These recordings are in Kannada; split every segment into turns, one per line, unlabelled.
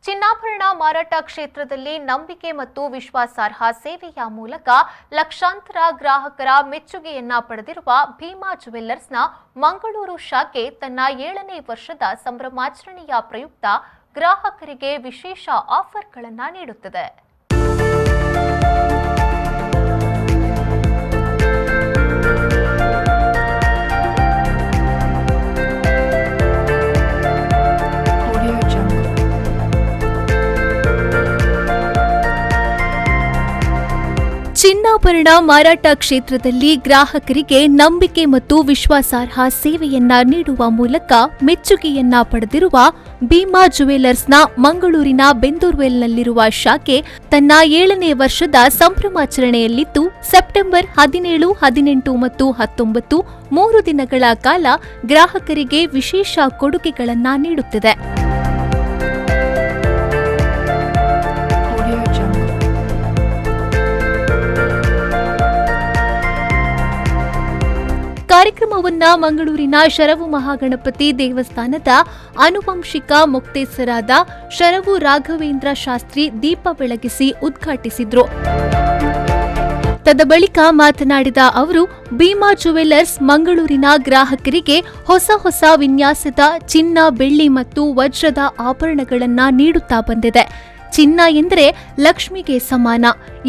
ಚಿನ್ನಾಭರಣ ಮಾರಾಟ ಕ್ಷೇತ್ರದಲ್ಲಿ ನಂಬಿಕೆ ಮತ್ತು ವಿಶ್ವಾಸಾರ್ಹ ಸೇವೆಯ ಮೂಲಕ ಲಕ್ಷಾಂತರ ಗ್ರಾಹಕರ ಮೆಚ್ಚುಗೆಯನ್ನ ಪಡೆದಿರುವ ಭೀಮಾ ಜುವೆಲ್ಲರ್ಸ್ನ ಮಂಗಳೂರು ಶಾಖೆ ತನ್ನ 7ನೇ ವರ್ಷದ ಸಂಭ್ರಮಾಚರಣೆಯ ಪ್ರಯುಕ್ತ ಗ್ರಾಹಕರಿಗೆ ವಿಶೇಷ ಆಫರ್ಗಳನ್ನು ನೀಡುತ್ತಿದೆ. ಚಿನ್ನಾಭರಣ ಮಾರಾಟ ಕ್ಷೇತ್ರದಲ್ಲಿ ಗ್ರಾಹಕರಿಗೆ ನಂಬಿಕೆ ಮತ್ತು ವಿಶ್ವಾಸಾರ್ಹ ಸೇವೆಯನ್ನ ನೀಡುವ ಮೂಲಕ ಮೆಚ್ಚುಗೆಯನ್ನ ಪಡೆದಿರುವ ಭೀಮಾ ಜುವೆಲ್ಲರ್ಸ್ನ ಮಂಗಳೂರಿನ ಬೆಂದೂರ್ವೆಲ್ನಲ್ಲಿರುವ ಶಾಖೆ ತನ್ನ 7ನೇ ವರ್ಷದ ಸಂಭ್ರಮಾಚರಣೆಯಲ್ಲಿದ್ದು ಸೆಪ್ಟೆಂಬರ್ 17, 18 ಮತ್ತು 19 3 ದಿನಗಳ ಕಾಲ ಗ್ರಾಹಕರಿಗೆ ವಿಶೇಷ ಕೊಡುಗೆಗಳನ್ನು ನೀಡುತ್ತಿದೆ. ಕಾರ್ಯಕ್ರಮವನ್ನ ಮಂಗಳೂರಿನ ಶರವು ಮಹಾಗಣಪತಿ ದೇವಸ್ಥಾನದ ಆನುವಂಶಿಕ ಮೊಕ್ತೇಸರಾದ ಶರವು ರಾಘವೇಂದ್ರ ಶಾಸ್ತ್ರಿ ದೀಪ ಬೆಳಗಿಸಿ ಉದ್ಘಾಟಿಸಿದ್ರು. ತದಬಳಿಕ ಮಾತನಾಡಿದ ಅವರು, ಭೀಮಾ ಜುವೆಲ್ಲರ್ಸ್ ಮಂಗಳೂರಿನ ಗ್ರಾಹಕರಿಗೆ ಹೊಸ ವಿನ್ಯಾಸದ ಚಿನ್ನ, ಬೆಳ್ಳಿ ಮತ್ತು ವಜ್ರದ ಆಭರಣಗಳನ್ನು ನೀಡುತ್ತಾ ಬಂದಿದೆ. ಚಿನ್ನ ಎಂದರೆ ಲಕ್ಷ್ಮಿಗೆ ಸಮಾನ.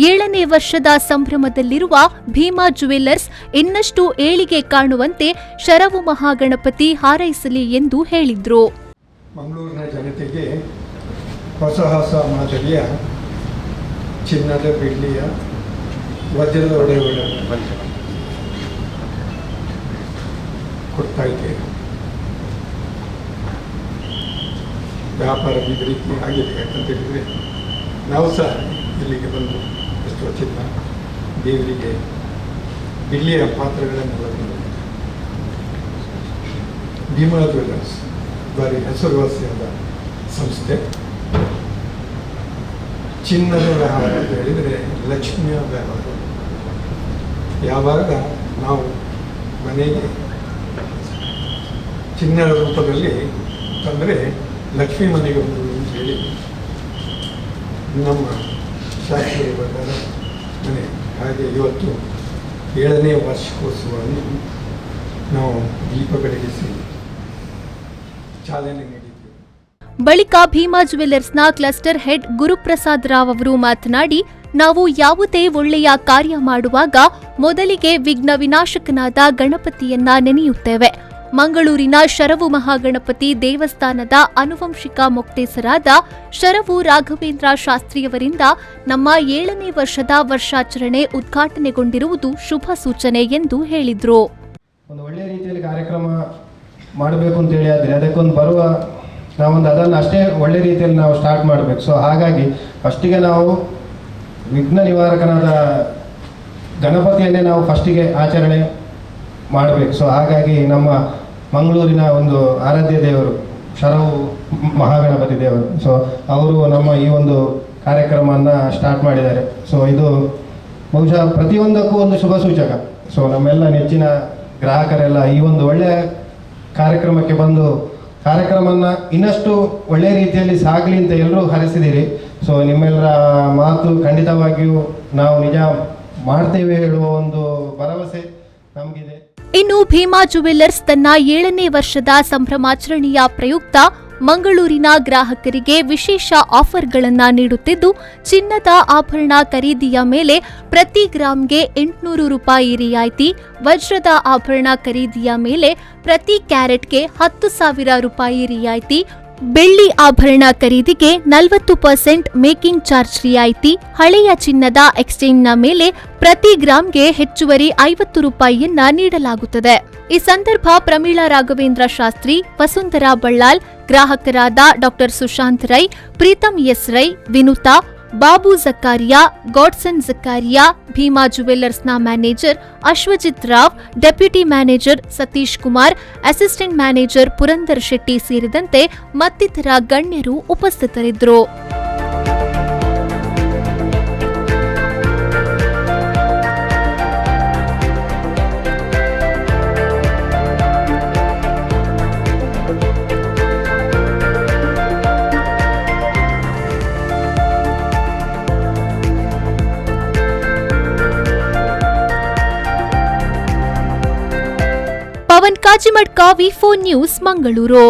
7ನೇ ವರ್ಷದ ಸಂಭ್ರಮದಲ್ಲಿರುವ ಭೀಮಾ ಜುವೆಲ್ಲರ್ಸ್ ಇನ್ನಷ್ಟು ಏಳಿಗೆ ಕಾಣುವಂತೆ ಶರವು ಮಹಾಗಣಪತಿ ಹಾರೈಸಲಿ ಎಂದು ಹೇಳಿದ್ರು.
ಮಂಗಳೂರಿನ ಜನತೆಗೆ ಹೊಸ ಮಾದರಿಯ ಚಿನ್ನದ, ಬೆಳ್ಳಿಯ, ವಜ್ರದ ಒಡವೆಗಳನ್ನು ಕೊಡ್ತಾ ಇದ್ದೇವೆ. ವ್ಯಾಪಾರ ಅಭಿವೃದ್ಧಿ ಆಗಿದೆ. ಯಾಕಂತ ಹೇಳಿದರೆ ನಾವು ಸಹ ಇಲ್ಲಿಗೆ ಬಂದು ಎಷ್ಟೋ ಚಿನ್ನ, ದೇವರಿಗೆ ಬೆಳ್ಳಿಯ ಪಾತ್ರಗಳನ್ನು ಭೀಮಾ ಜುವೆಲ್ಲರ್ಸ್ ಬಾರಿ ಹೆಸರುವಾಸಿಯಾದ ಸಂಸ್ಥೆ. ಚಿನ್ನದ ವ್ಯವಹಾರ ಅಂತ ಹೇಳಿದರೆ ಲಕ್ಷ್ಮಿಯ ವ್ಯವಹಾರ. ಯಾವಾಗ ನಾವು ಮನೆಗೆ ಚಿನ್ನದ ರೂಪದಲ್ಲಿ ತಂದರೆ ಲಕ್ಷ್ಮೀ ಮನೆಗೆ ಒಂದು ಅಂತ ಹೇಳಿ ನಮ್ಮ ಶಾಸ್ತ್ರೀಯ ಪ್ರಕಾರ ಮನೆ. ಹಾಗೆ ಇವತ್ತು 7ನೇ ವಾರ್ಷಿಕೋತ್ಸವವನ್ನು ನಾವು ದೀಪ ಬೆಳಗಿಸಿ ಚಾಲನೆ ನೀಡಿದ್ದೇವೆ.
ಬಳಿಕ ಭೀಮಾ ಜುವೆಲ್ಲರ್ಸ್ನ ಕ್ಲಸ್ಟರ್ ಹೆಡ್ ಗುರುಪ್ರಸಾದ್ ರಾವ್ ಅವರು ಮಾತನಾಡಿ, ನಾವು ಯಾವುದೇ ಒಳ್ಳೆಯ ಕಾರ್ಯ ಮಾಡುವಾಗ ಮೊದಲಿಗೆ ವಿಘ್ನ ವಿನಾಶಕನಾದ ಗಣಪತಿಯನ್ನ ನೆನೆಯುತ್ತೇವೆ. ಮಂಗಳೂರಿನ ಶರವು ಮಹಾಗಣಪತಿ ದೇವಸ್ಥಾನದ ಆನುವಂಶಿಕ ಮೊಕ್ತೇಸರಾದ ಶರವು ರಾಘವೇಂದ್ರ ಶಾಸ್ತ್ರಿಯವರಿಂದ ನಮ್ಮ 7ನೇ ವರ್ಷದ ವರ್ಷಾಚರಣೆ ಉದ್ಘಾಟನೆಗೊಂಡಿರುವುದು ಶುಭ ಸೂಚನೆ ಎಂದು ಹೇಳಿದರು.
ಒಂದು ಒಳ್ಳೆಯ ರೀತಿಯಲ್ಲಿ ಕಾರ್ಯಕ್ರಮ ಮಾಡಬೇಕು ಅಂತ ಹೇಳಿ ಆದರೆ ಅದಕ್ಕೊಂದು ಬರುವ ನಾವೊಂದು ಅದನ್ನು ಅಷ್ಟೇ ಒಳ್ಳೆ ರೀತಿಯಲ್ಲಿ ನಾವು ಸ್ಟಾರ್ಟ್ ಮಾಡಬೇಕು. ಸೊ ಹಾಗಾಗಿ ಫಸ್ಟಿಗೆ ನಾವು ವಿಘ್ನ ನಿವಾರಕನಾದ ಗಣಪತಿಯನ್ನೇ ನಾವು ಫಸ್ಟಿಗೆ ಆಚರಣೆ ಮಾಡಬೇಕು. ಸೊ ಹಾಗಾಗಿ ನಮ್ಮ ಮಂಗಳೂರಿನ ಒಂದು ಆರಾಧ್ಯ ದೇವರು ಶರವು ಮಹಾಗಣಪತಿ ದೇವರು, ಸೊ ಅವರು ನಮ್ಮ ಈ ಒಂದು ಕಾರ್ಯಕ್ರಮವನ್ನು ಸ್ಟಾರ್ಟ್ ಮಾಡಿದ್ದಾರೆ. ಸೊ ಇದು ಬಹುಶಃ ಪ್ರತಿಯೊಂದಕ್ಕೂ ಒಂದು ಶುಭ ಸೂಚಕ. ಸೊ ನಮ್ಮೆಲ್ಲ ನೆಚ್ಚಿನ ಗ್ರಾಹಕರೆಲ್ಲ ಈ ಒಂದು ಒಳ್ಳೆಯ ಕಾರ್ಯಕ್ರಮಕ್ಕೆ ಬಂದು ಕಾರ್ಯಕ್ರಮವನ್ನು ಇನ್ನಷ್ಟು ಒಳ್ಳೆಯ ರೀತಿಯಲ್ಲಿ ಸಾಗಲಿ ಅಂತ ಎಲ್ಲರೂ ಹರಿಸಿದ್ದೀರಿ. ಸೊ ನಿಮ್ಮೆಲ್ಲರ ಮಾತು ಖಂಡಿತವಾಗಿಯೂ ನಾವು ನಿಜ ಮಾಡ್ತೇವೆ ಹೇಳುವ ಒಂದು ಭರವಸೆ ನಮಗಿದೆ.
ಇನ್ನು ಭೀಮಾ ಜುವೆಲ್ಲರ್ಸ್ ತನ್ನ 7ನೇ ವರ್ಷದ ಸಂಭ್ರಮಾಚರಣೆಯ ಪ್ರಯುಕ್ತ ಮಂಗಳೂರಿನ ಗ್ರಾಹಕರಿಗೆ ವಿಶೇಷ ಆಫರ್ಗಳನ್ನು ನೀಡುತ್ತಿದ್ದು, ಚಿನ್ನದ ಆಭರಣ ಖರೀದಿಯ ಮೇಲೆ ಪ್ರತಿ ಗ್ರಾಂಗೆ 800 ರೂಪಾಯಿ ರಿಯಾಯಿತಿ, ವಜ್ರದ ಆಭರಣ ಖರೀದಿಯ ಮೇಲೆ ಪ್ರತಿ ಕ್ಯಾರೆಟ್ಗೆ 10,000 ರೂಪಾಯಿ ರಿಯಾಯಿತಿ, ಬೆಳ್ಳಿ ಆಭರಣ ಖರೀದಿಗೆ 40% ಮೇಕಿಂಗ್ ಚಾರ್ಜ್ ರಿಯಾಯಿತಿ, ಹಳೆಯ ಚಿನ್ನದ ಎಕ್ಸ್ಚೇಂಜ್ನ ಮೇಲೆ ಪ್ರತಿ ಗ್ರಾಂಗೆ ಹೆಚ್ಚುವರಿ 50 ರೂಪಾಯಿಯನ್ನ ನೀಡಲಾಗುತ್ತದೆ. ಈ ಸಂದರ್ಭ ಪ್ರಮೀಳಾ ರಾಘವೇಂದ್ರ ಶಾಸ್ತ್ರಿ, ವಸುಂಧರಾ ಬಳ್ಳಾಲ್, ಗ್ರಾಹಕರಾದ ಡಾ ಸುಶಾಂತ್ ರೈ, ಪ್ರೀತಮ್ ಎಸ್ ರೈ, ವಿನುತಾ, ಬಾಬು ಜಕಾರಿಯಾ, ಗಾಡ್ಸನ್ ಜಕಾರಿಯಾ, ಭೀಮಾ ಜುವೆಲ್ಲರ್ಸ್ನ manager Ashwajith Rao, deputy manager Satish Kumar, assistant manager Purandar Shetty ಸೇರಿದಂತೆ ಮತ್ತಿತರ ಗಣ್ಯರು ಉಪಸ್ಥಿತರಿದ್ದರು. ಪವನ್ ಕಾಜಿಮಡ್ಕ, ವಿ4 ನ್ಯೂಸ್, ಮಂಗಳೂರು.